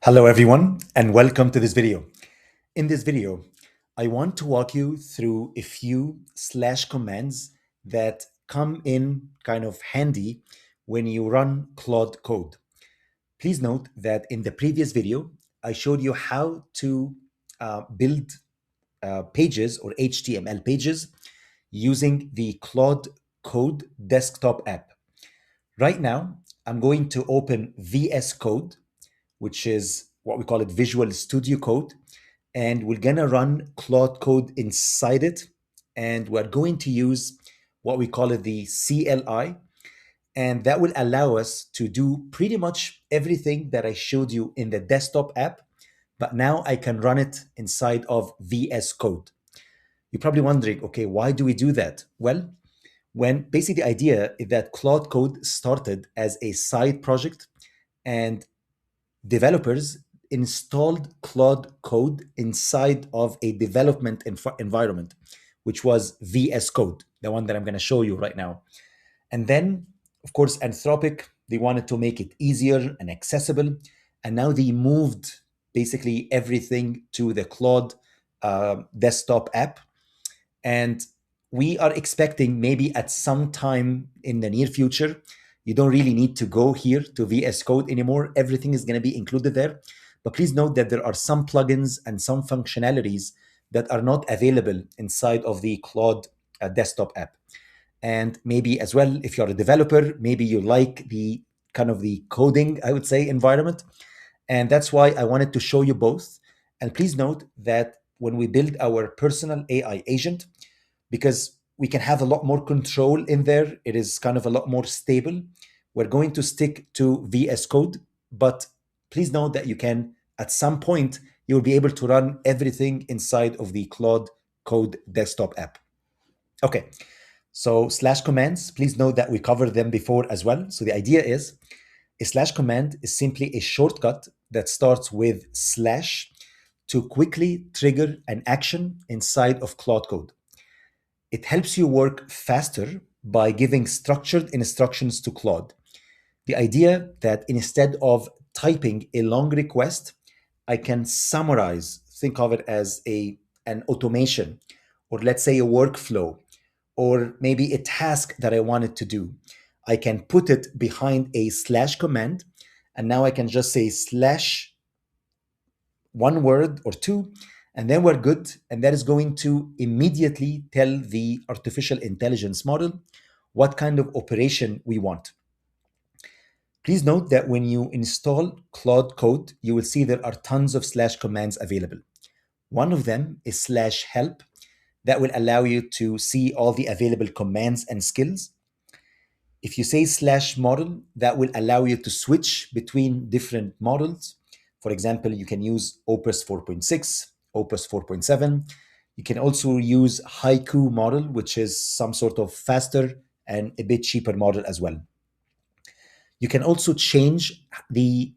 Hello everyone and welcome to this video. In this video, I want to walk you through a few slash commands that come in kind of handy when you run Claude Code. Please note that in the previous video, I showed you how to build pages or HTML pages using the Claude Code desktop app. Right now, I'm going to open VS Code, which is what we call it Visual Studio Code. And we're going to run Claude Code inside it. And we're going to use what we call it the CLI. And that will allow us to do pretty much everything that I showed you in the desktop app. But now I can run it inside of VS Code. You're probably wondering, okay, why do we do that? Well, when basically the idea is that Claude Code started as a side project and developers installed Claude Code inside of a development environment, which was VS Code, the one that I'm going to show you right now. And then, of course, Anthropic, they wanted to make it easier and accessible. And now they moved basically everything to the Claude desktop app. And we are expecting maybe at some time in the near future, you don't really need to go here to VS Code anymore. Everything is going to be included there. But please note that there are some plugins and some functionalities that are not available inside of the Claude desktop app. And maybe as well, if you're a developer, maybe you like the kind of the coding, I would say, environment. And that's why I wanted to show you both. And please note that when we build our personal AI agent, because we can have a lot more control in there, it is kind of a lot more stable. We're going to stick to VS Code, but please note that you can, at some point, you'll be able to run everything inside of the Claude Code desktop app. Okay, so slash commands, please note that we covered them before as well. So the idea is a slash command is simply a shortcut that starts with slash to quickly trigger an action inside of Claude Code. It helps you work faster by giving structured instructions to Claude. The idea that instead of typing a long request, I can summarize, think of it as an automation, or let's say a workflow, or maybe a task that I wanted to do. I can put it behind a slash command, and now I can just say slash one word or two, and then we're good. And that is going to immediately tell the artificial intelligence model what kind of operation we want. Please note that when you install Claude Code, you will see there are tons of slash commands available. One of them is slash help. That will allow you to see all the available commands and skills. If you say slash model, that will allow you to switch between different models. For example, you can use Opus 4.6, Opus 4.7. You can also use Haiku model, which is some sort of faster and a bit cheaper model as well. You can also change the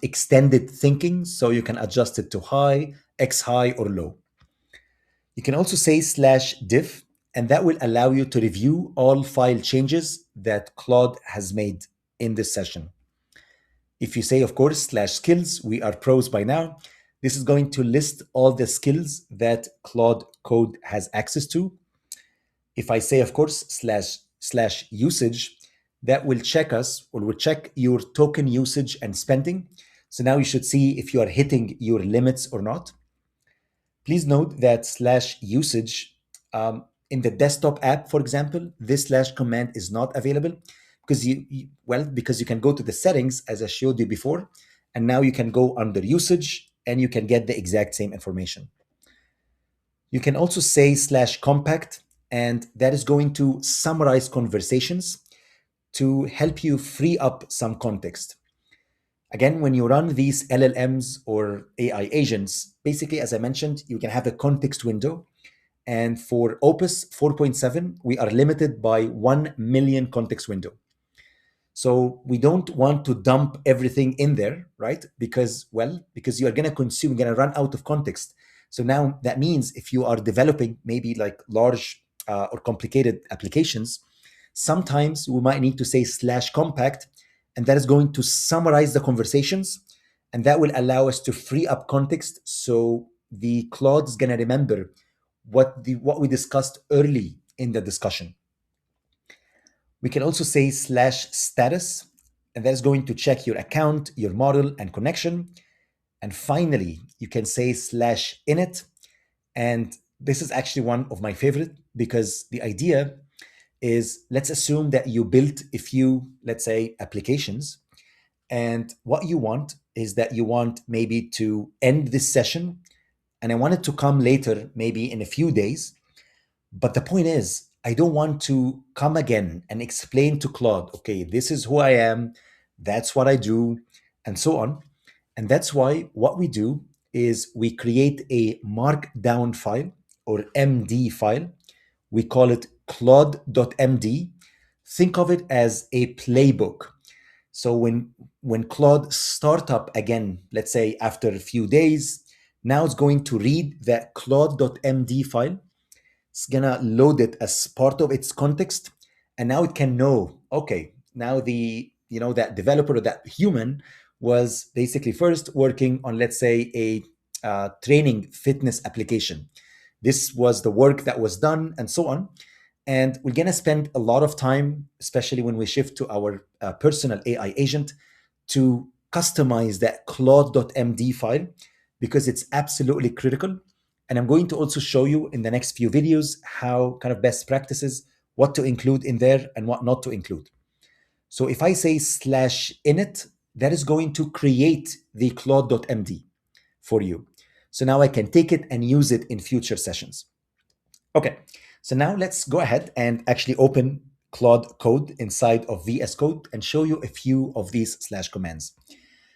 extended thinking, so you can adjust it to high, X high, or low. You can also say slash diff, and that will allow you to review all file changes that Claude has made in this session. If you say, of course, slash skills, we are pros by now, this is going to list all the skills that Claude Code has access to. If I say, of course, slash usage, that will check us, or will check your token usage and spending. So now you should see if you are hitting your limits or not. Please note that slash usage in the desktop app, for example, this slash command is not available because because you can go to the settings as I showed you before, and now you can go under usage and you can get the exact same information. You can also say slash compact, and that is going to summarize conversations to help you free up some context. Again, when you run these LLMs or AI agents, basically, as I mentioned, you can have a context window. And for Opus 4.7, we are limited by 1 million context window. So we don't want to dump everything in there, right? Because you are going to consume, you're going to run out of context. So now that means if you are developing maybe like large or complicated applications, sometimes we might need to say slash compact, and that is going to summarize the conversations. And that will allow us to free up context so the Claude is going to remember what we discussed early in the discussion. We can also say /status, and that is going to check your account, your model, and connection. And finally, you can say /init. And this is actually one of my favorite because the idea is, let's assume that you built a few, let's say, applications. And what you want is that you want maybe to end this session, and I want it to come later, maybe in a few days. But the point is, I don't want to come again and explain to Claude, okay, this is who I am, that's what I do, and so on. And that's why what we do is we create a markdown file or MD file. We call it claude.md. Think of it as a playbook. So when Claude start up again, let's say after a few days, now it's going to read that claude.md file. It's gonna load it as part of its context, and now it can know, okay, now that developer or that human was basically first working on, let's say, a training fitness application. This was the work that was done, and so on. And we're gonna spend a lot of time, especially when we shift to our personal AI agent, to customize that claude.md file because it's absolutely critical. And I'm going to also show you in the next few videos how kind of best practices, what to include in there and what not to include. So if I say /init, that is going to create the claude.md for you. So now I can take it and use it in future sessions. Okay, so now let's go ahead and actually open Claude Code inside of VS Code and show you a few of these / commands.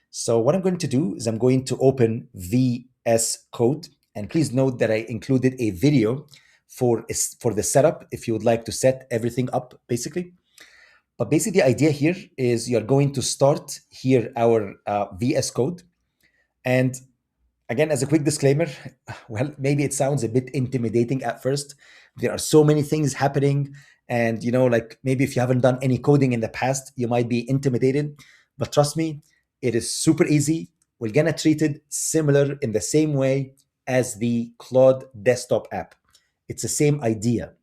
So what I'm going to do is I'm going to open VS Code, and please note that I included a video for the setup if you would like to set everything up, basically. But basically, the idea here is you're going to start here our VS Code. And again, as a quick disclaimer, well, maybe it sounds a bit intimidating at first. There are so many things happening. And, like maybe if you haven't done any coding in the past, you might be intimidated. But trust me, it is super easy. We're going to treat it similar in the same way as the Claude desktop app. It's the same idea.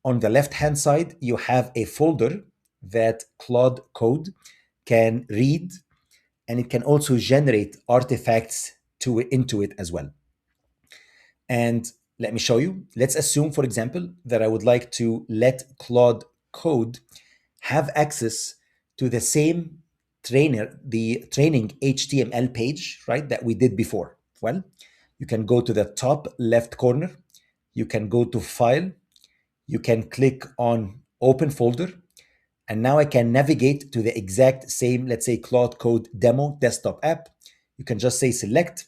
On the left-hand side, you have a folder that Claude Code can read, and it can also generate artifacts into it as well. And let me show you. Let's assume, for example, that I would like to let Claude Code have access to the same the training HTML page, right, that we did before. Well, you can go to the top left corner. You can go to File. You can click on Open Folder. And now I can navigate to the exact same, let's say, Claude Code demo desktop app. You can just say select.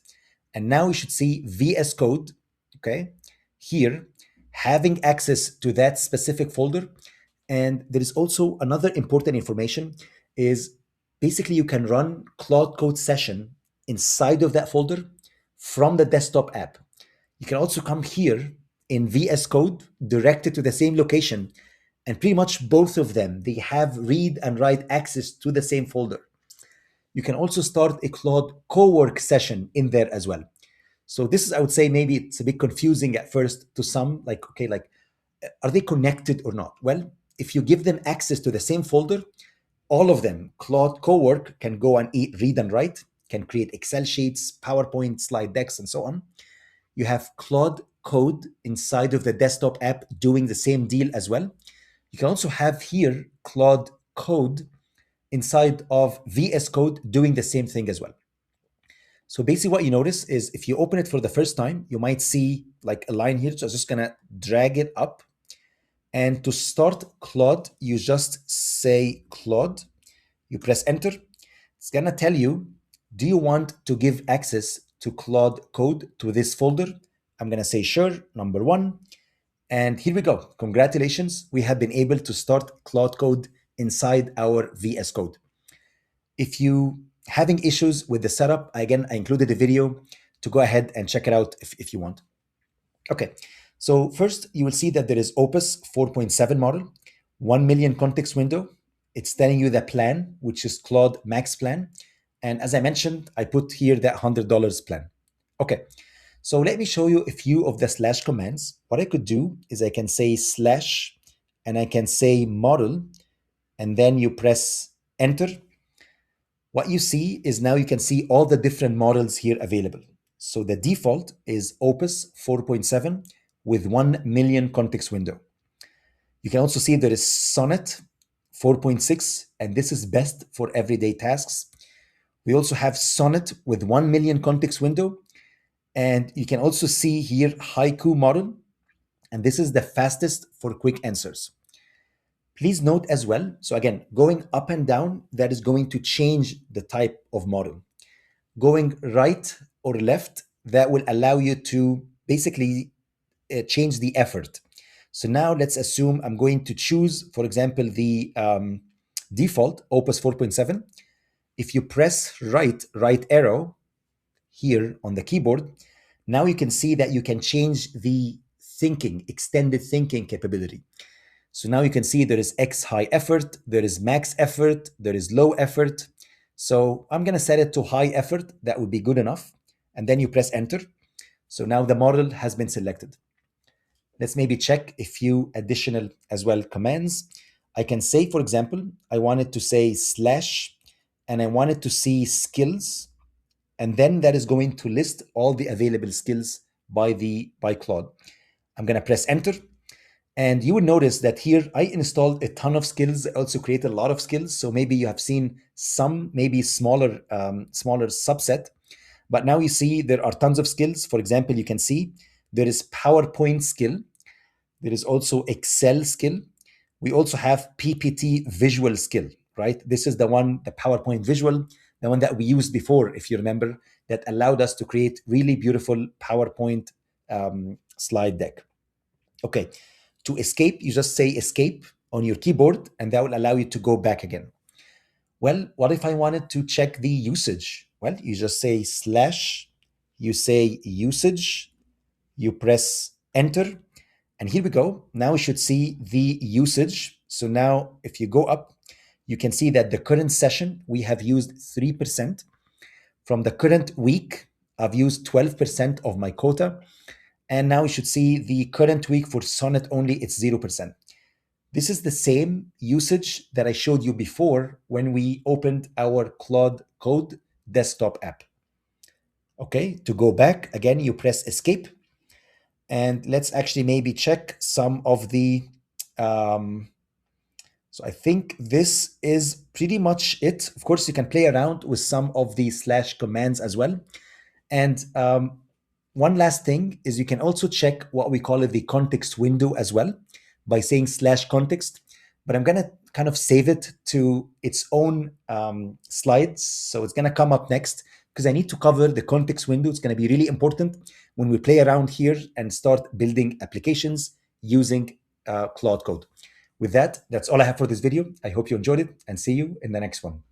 And now you should see VS Code, okay, here, having access to that specific folder. And there is also another important information is basically you can run Claude Code session inside of that folder from the desktop app. You can also come here in VS Code, directed to the same location, and pretty much both of them, they have read and write access to the same folder. You can also start a Claude co-work session in there as well. So this is, I would say, maybe it's a bit confusing at first to some, like, okay, like, are they connected or not? Well, if you give them access to the same folder, all of them, Claude co-work can go and read and write, can create Excel sheets, PowerPoint, slide decks, and so on. You have Claude Code inside of the desktop app doing the same deal as well. You can also have here Claude Code inside of VS Code doing the same thing as well. So basically what you notice is if you open it for the first time, you might see like a line here. So I'm just gonna drag it up. And to start Claude, you just say Claude, you press enter. It's gonna tell you, do you want to give access to Claude Code to this folder? I'm gonna say sure, number 1. And here we go. Congratulations, we have been able to start Claude Code inside our VS Code. If you having issues with the setup, again, I included a video to go ahead and check it out if you want. Okay, so first you will see that there is Opus 4.7 model, 1 million context window. It's telling you the plan, which is Claude Max Plan. And as I mentioned, I put here that $100 plan. Okay, so let me show you a few of the slash commands. What I could do is I can say slash, and I can say model, and then you press enter. What you see is now you can see all the different models here available. So the default is Opus 4.7 with 1 million context window. You can also see there is Sonnet 4.6, and this is best for everyday tasks. We also have Sonnet with 1 million context window. And you can also see here Haiku model, and this is the fastest for quick answers. Please note as well, so again, going up and down, that is going to change the type of model. Going right or left, that will allow you to basically change the effort. So now let's assume I'm going to choose, for example, the default Opus 4.7. If you press right arrow here on the keyboard, now you can see that you can change the thinking, extended thinking capability. So now you can see there is X high effort, there is max effort, there is low effort. So I'm going to set it to high effort. That would be good enough. And then you press enter. So now the model has been selected. Let's maybe check a few additional as well commands. I can say, for example, I wanted to say slash, and I wanted to see skills, and then that is going to list all the available skills by Claude. I'm going to press enter, and you will notice that here I installed a ton of skills. I also created a lot of skills, so maybe you have seen some maybe smaller subset, but now you see there are tons of skills. For example, you can see there is PowerPoint skill, there is also Excel skill. We also have PPT visual skill, right? This is the one, the PowerPoint visual, the one that we used before, if you remember, that allowed us to create really beautiful PowerPoint slide deck. Okay, to escape, you just say escape on your keyboard, and that will allow you to go back again. Well, what if I wanted to check the usage? Well, you just say slash, you say usage, you press enter, and here we go. Now we should see the usage. So now if you go up, you can see that the current session, we have used 3%. From the current week, I've used 12% of my quota. And now we should see the current week for Sonnet only, it's 0%. This is the same usage that I showed you before when we opened our Claude Code desktop app. Okay, to go back, again, you press escape. And let's actually maybe check some of the, so I think this is pretty much it. Of course, you can play around with some of the slash commands as well. And one last thing is you can also check what we call it the context window as well by saying slash context. But I'm going to kind of save it to its own slides. So it's going to come up next because I need to cover the context window. It's going to be really important when we play around here and start building applications using Claude Code. With that, that's all I have for this video. I hope you enjoyed it, and see you in the next one.